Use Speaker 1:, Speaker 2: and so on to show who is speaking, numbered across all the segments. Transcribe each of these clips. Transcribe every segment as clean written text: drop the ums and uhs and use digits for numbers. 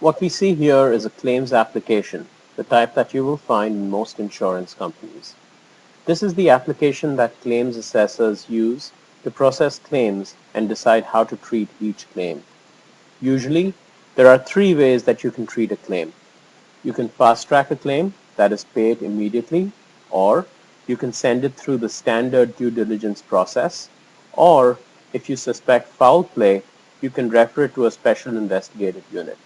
Speaker 1: What we see here is a claims application, the type that you will find in most insurance companies. This is the application that claims assessors use to process claims and decide how to treat each claim. Usually, there are three ways that you can treat a claim. You can fast-track a claim, that is paid immediately, or you can send it through the standard due diligence process, or if you suspect foul play, you can refer it to a special investigative unit.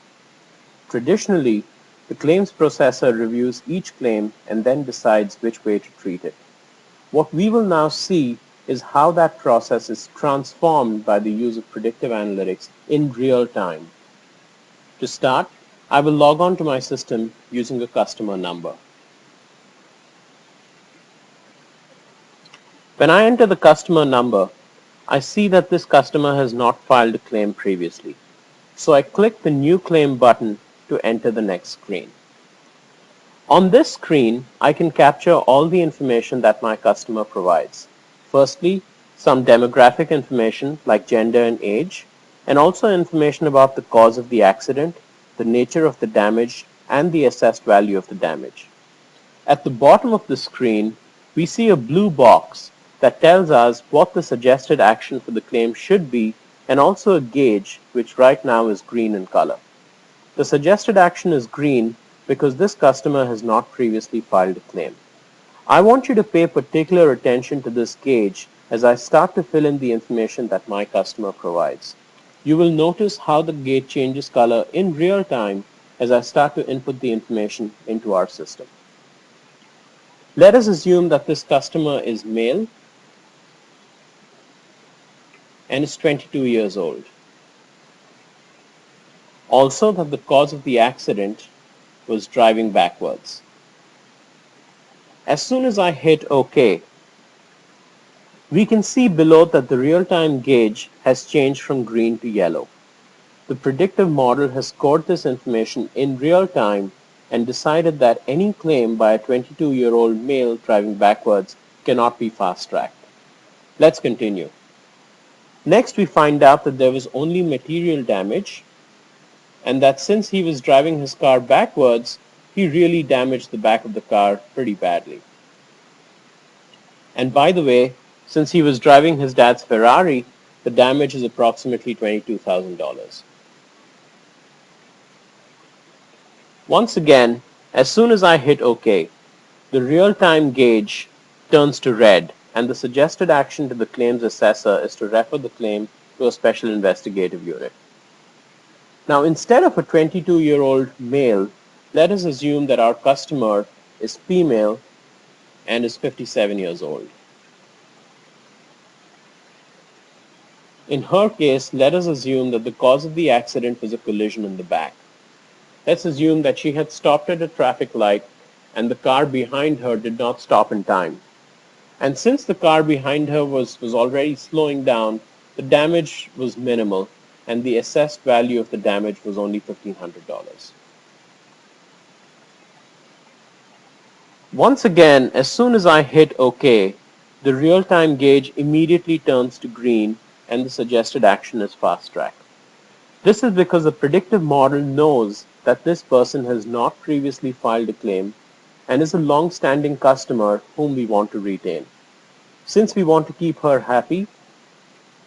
Speaker 1: Traditionally, the claims processor reviews each claim and then decides which way to treat it. What we will now see is how that process is transformed by the use of predictive analytics in real time. To start, I will log on to my system using a customer number. When I enter the customer number, I see that this customer has not filed a claim previously. So I click the New Claim button to enter the next screen. On this screen, I can capture all the information that my customer provides. Firstly, some demographic information like gender and age, and also information about the cause of the accident, the nature of the damage, and the assessed value of the damage. At the bottom of the screen, we see a blue box that tells us what the suggested action for the claim should be, and also a gauge which right now is green in color. The suggested action is green because this customer has not previously filed a claim. I want you to pay particular attention to this gauge as I start to fill in the information that my customer provides. You will notice how the gauge changes color in real time as I start to input the information into our system. Let us assume that this customer is male and is 22 years old. Also that the cause of the accident was driving backwards. As soon as I hit OK, we can see below that the real-time gauge has changed from green to yellow. The predictive model has scored this information in real time and decided that any claim by a 22-year-old male driving backwards cannot be fast-tracked. Let's continue. Next, we find out that there was only material damage, and that since he was driving his car backwards, he really damaged the back of the car pretty badly. And by the way, since he was driving his dad's Ferrari, the damage is approximately $22,000. Once again, as soon as I hit OK, the real-time gauge turns to red, and the suggested action to the claims assessor is to refer the claim to a special investigative unit. Now, instead of a 22-year-old male, let us assume that our customer is female and is 57 years old. In her case, let us assume that the cause of the accident was a collision in the back. Let's assume that she had stopped at a traffic light and the car behind her did not stop in time. And since the car behind her was already slowing down, the damage was minimal, and the assessed value of the damage was only $1,500. Once again, as soon as I hit OK, the real-time gauge immediately turns to green and the suggested action is fast-track. This is because the predictive model knows that this person has not previously filed a claim and is a long-standing customer whom we want to retain. Since we want to keep her happy,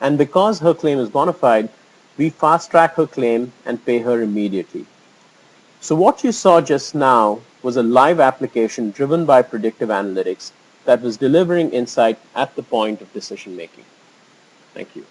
Speaker 1: and because her claim is bona fide, we fast-track her claim and pay her immediately. So what you saw just now was a live application driven by predictive analytics that was delivering insight at the point of decision making. Thank you.